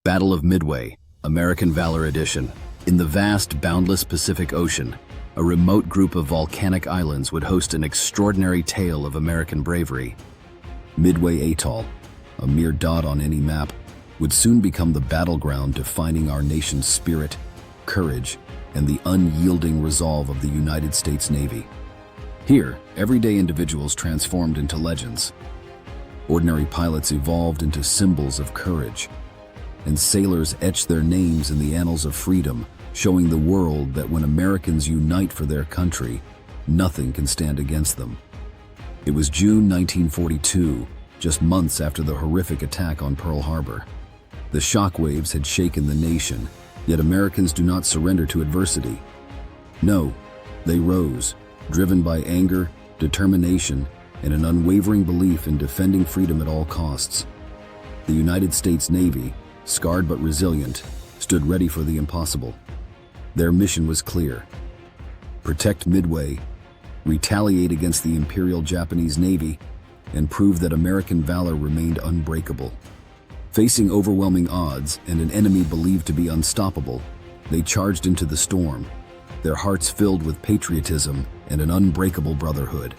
Battle of Midway, American Valor Edition. In the vast, boundless Pacific Ocean, a remote group of volcanic islands would host an extraordinary tale of American bravery. Midway Atoll, a mere dot on any map, would soon become the battleground defining our nation's spirit, courage, and the unyielding resolve of the United States Navy. Here, everyday individuals transformed into legends. Ordinary pilots evolved into symbols of courage, and sailors etched their names in the annals of freedom, showing the world that when Americans unite for their country, nothing can stand against them. It was June 1942, just months after the horrific attack on Pearl Harbor. The shockwaves had shaken the nation, yet Americans do not surrender to adversity. No, they rose, driven by anger, determination, and an unwavering belief in defending freedom at all costs. The United States Navy, scarred but resilient, stood ready for the impossible. Their mission was clear: protect Midway, retaliate against the Imperial Japanese Navy, and prove that American valor remained unbreakable. Facing overwhelming odds and an enemy believed to be unstoppable, they charged into the storm, their hearts filled with patriotism and an unbreakable brotherhood.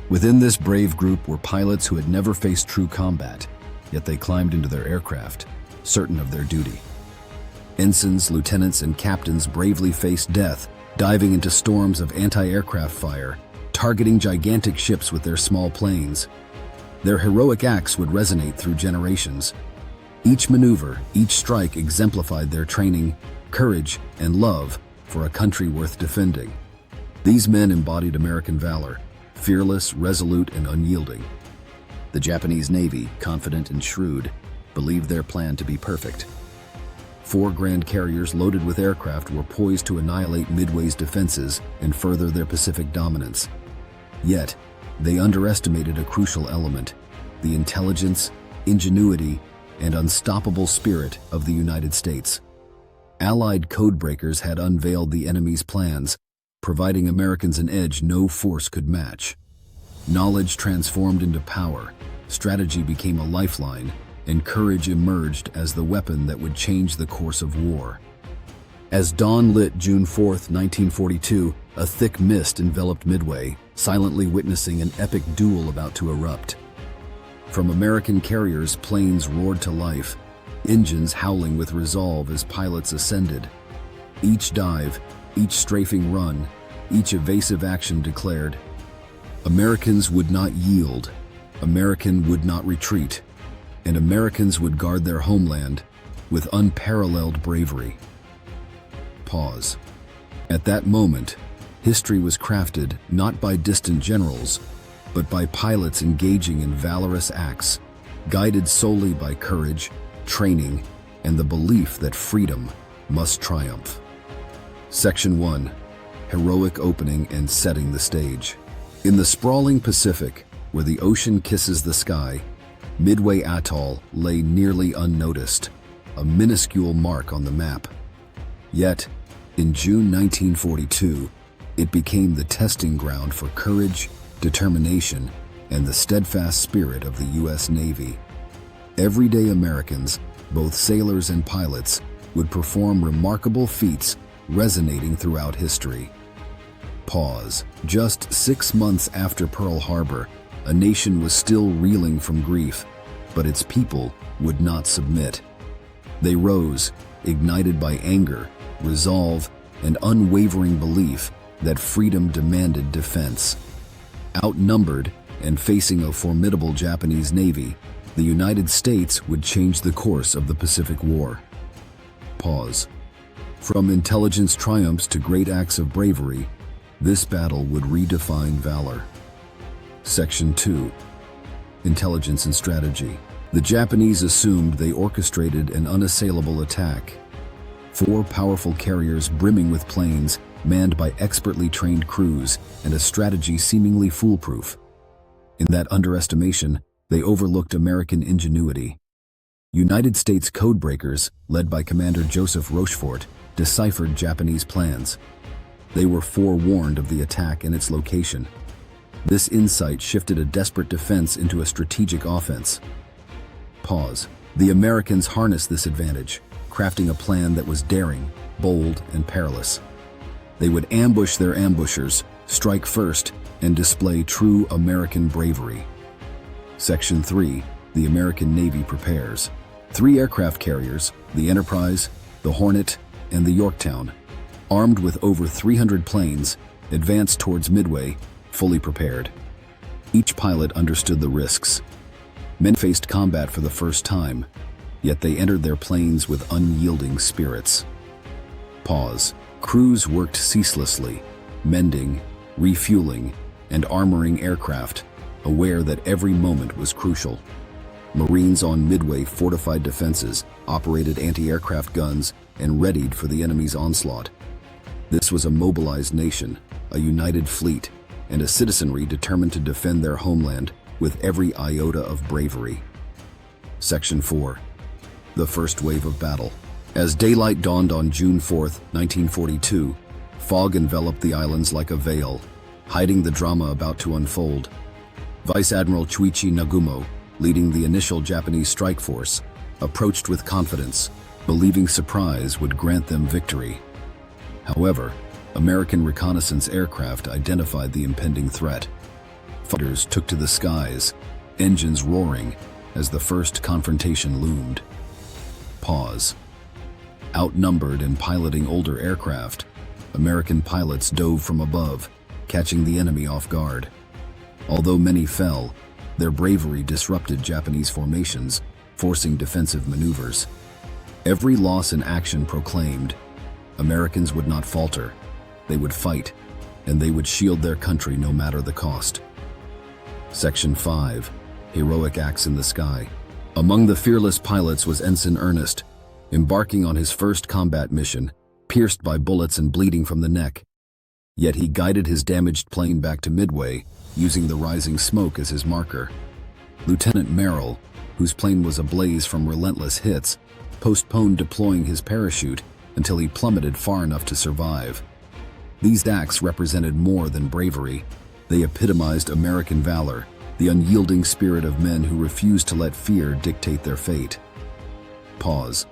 Within this brave group were pilots who had never faced true combat, yet they climbed into their aircraft, certain of their duty. Ensigns, lieutenants, and captains bravely faced death, diving into storms of anti-aircraft fire, targeting gigantic ships with their small planes. Their heroic acts would resonate through generations. Each maneuver, each strike exemplified their training, courage, and love for a country worth defending. These men embodied American valor, fearless, resolute, and unyielding. The Japanese Navy, confident and shrewd, believed their plan to be perfect. 4 grand carriers loaded with aircraft were poised to annihilate Midway's defenses and further their Pacific dominance. Yet, they underestimated a crucial element: the intelligence, ingenuity, and unstoppable spirit of the United States. Allied codebreakers had unveiled the enemy's plans, providing Americans an edge no force could match. Knowledge transformed into power, strategy became a lifeline, and courage emerged as the weapon that would change the course of war. As dawn lit June 4, 1942, a thick mist enveloped Midway, silently witnessing an epic duel about to erupt. From American carriers, planes roared to life, engines howling with resolve as pilots ascended. Each dive, each strafing run, each evasive action declared, Americans would not yield, American would not retreat, and Americans would guard their homeland with unparalleled bravery. Pause. At that moment, history was crafted not by distant generals, but by pilots engaging in valorous acts, guided solely by courage, training, and the belief that freedom must triumph. Section 1. Heroic opening and setting the stage. In the sprawling Pacific, where the ocean kisses the sky, Midway Atoll lay nearly unnoticed, a minuscule mark on the map. Yet, in June 1942, it became the testing ground for courage, determination, and the steadfast spirit of the U.S. Navy. Everyday Americans, both sailors and pilots, would perform remarkable feats resonating throughout history. Pause. Just 6 months after Pearl Harbor, a nation was still reeling from grief, but its people would not submit. They rose, ignited by anger, resolve, and unwavering belief that freedom demanded defense. Outnumbered and facing a formidable Japanese Navy, the United States would change the course of the Pacific War. Pause. From intelligence triumphs to great acts of bravery, this battle would redefine valor. Section 2. Intelligence and strategy. The Japanese assumed they orchestrated an unassailable attack. 4 powerful carriers brimming with planes, manned by expertly trained crews, and a strategy seemingly foolproof. In that underestimation, they overlooked American ingenuity. United States codebreakers, led by Commander Joseph Rochefort, deciphered Japanese plans. They were forewarned of the attack and its location. This insight shifted a desperate defense into a strategic offense. Pause. The Americans harnessed this advantage, crafting a plan that was daring, bold, and perilous. They would ambush their ambushers, strike first, and display true American bravery. Section 3. The American Navy prepares. 3 aircraft carriers, the Enterprise, the Hornet, and the Yorktown, armed with over 300 planes, advanced towards Midway, fully prepared. Each pilot understood the risks. Men faced combat for the first time, yet they entered their planes with unyielding spirits. Pause. Crews worked ceaselessly, mending, refueling, and armoring aircraft, aware that every moment was crucial. Marines on Midway fortified defenses, operated anti-aircraft guns, and readied for the enemy's onslaught. This was a mobilized nation, a united fleet, and a citizenry determined to defend their homeland with every iota of bravery. Section 4. The First Wave of Battle. As daylight dawned on June 4, 1942, fog enveloped the islands like a veil, hiding the drama about to unfold. Vice Admiral Chuichi Nagumo, leading the initial Japanese strike force, approached with confidence, believing surprise would grant them victory. However, American reconnaissance aircraft identified the impending threat. Fighters took to the skies, engines roaring, as the first confrontation loomed. Pause. Outnumbered and piloting older aircraft, American pilots dove from above, catching the enemy off guard. Although many fell, their bravery disrupted Japanese formations, forcing defensive maneuvers. Every loss in action proclaimed, Americans would not falter, they would fight, and they would shield their country no matter the cost. Section 5. Heroic Acts in the Sky. Among the fearless pilots was Ensign Ernest, embarking on his first combat mission, pierced by bullets and bleeding from the neck. Yet he guided his damaged plane back to Midway, using the rising smoke as his marker. Lieutenant Merrill, whose plane was ablaze from relentless hits, postponed deploying his parachute until he plummeted far enough to survive. These acts represented more than bravery. They epitomized American valor, the unyielding spirit of men who refused to let fear dictate their fate. Pause.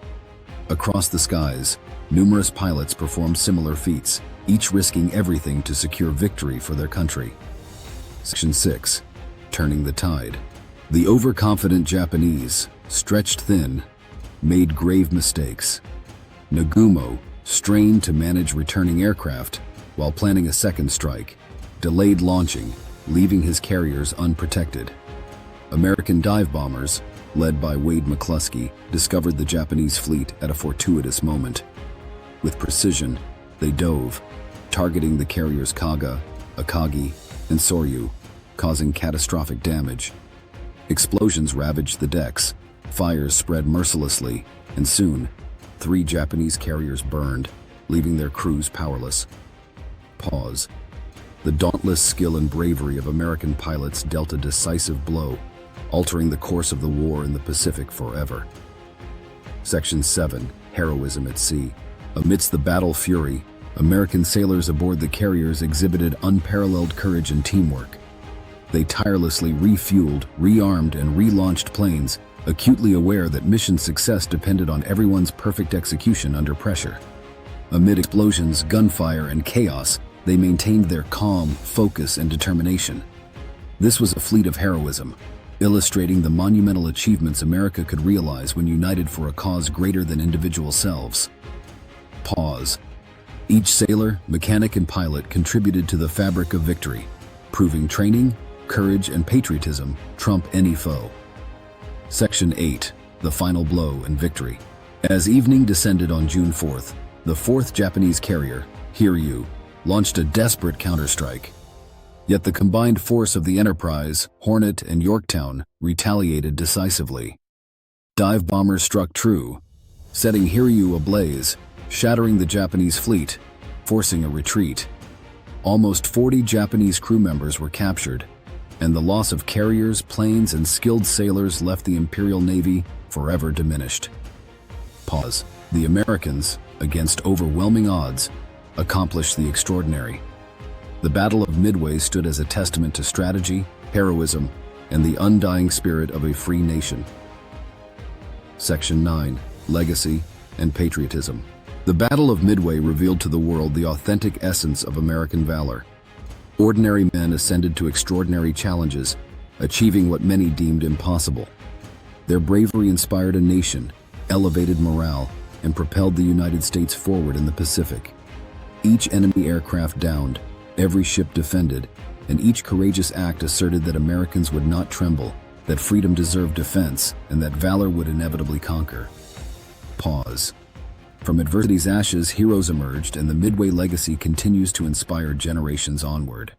Across the skies, numerous pilots performed similar feats, each risking everything to secure victory for their country. Section 6. Turning the tide. The overconfident Japanese, stretched thin, made grave mistakes. Nagumo, strained to manage returning aircraft while planning a second strike, delayed launching, leaving his carriers unprotected. American dive bombers, led by Wade McCluskey, discovered the Japanese fleet at a fortuitous moment. With precision, they dove, targeting the carriers Kaga, Akagi, and Soryu, causing catastrophic damage. Explosions ravaged the decks, fires spread mercilessly, and soon, 3 Japanese carriers burned, leaving their crews powerless. Pause. The dauntless skill and bravery of American pilots dealt a decisive blow, altering the course of the war in the Pacific forever. Section 7. Heroism at Sea. Amidst the battle fury, American sailors aboard the carriers exhibited unparalleled courage and teamwork. They tirelessly refueled, rearmed, and relaunched planes, acutely aware that mission success depended on everyone's perfect execution under pressure. Amid explosions, gunfire, and chaos, they maintained their calm, focus, and determination. This was a fleet of heroism, illustrating the monumental achievements America could realize when united for a cause greater than individual selves. Pause. Each sailor, mechanic, and pilot contributed to the fabric of victory, proving training, courage, and patriotism trump any foe. Section 8. The Final Blow and Victory. As evening descended on June 4th, the 4th Japanese carrier, Hiryu, launched a desperate counterstrike. Yet the combined force of the Enterprise, Hornet, and Yorktown retaliated decisively. Dive bombers struck true, setting Hiryu ablaze, shattering the Japanese fleet, forcing a retreat. Almost 40 Japanese crew members were captured, and the loss of carriers, planes, and skilled sailors left the Imperial Navy forever diminished. Pause. The Americans, against overwhelming odds, accomplished the extraordinary. The Battle of Midway stood as a testament to strategy, heroism, and the undying spirit of a free nation. Section 9, Legacy and Patriotism. The Battle of Midway revealed to the world the authentic essence of American valor. Ordinary men ascended to extraordinary challenges, achieving what many deemed impossible. Their bravery inspired a nation, elevated morale, and propelled the United States forward in the Pacific. Each enemy aircraft downed, every ship defended, and each courageous act asserted that Americans would not tremble, that freedom deserved defense, and that valor would inevitably conquer. Pause. From adversity's ashes, heroes emerged, and the Midway legacy continues to inspire generations onward.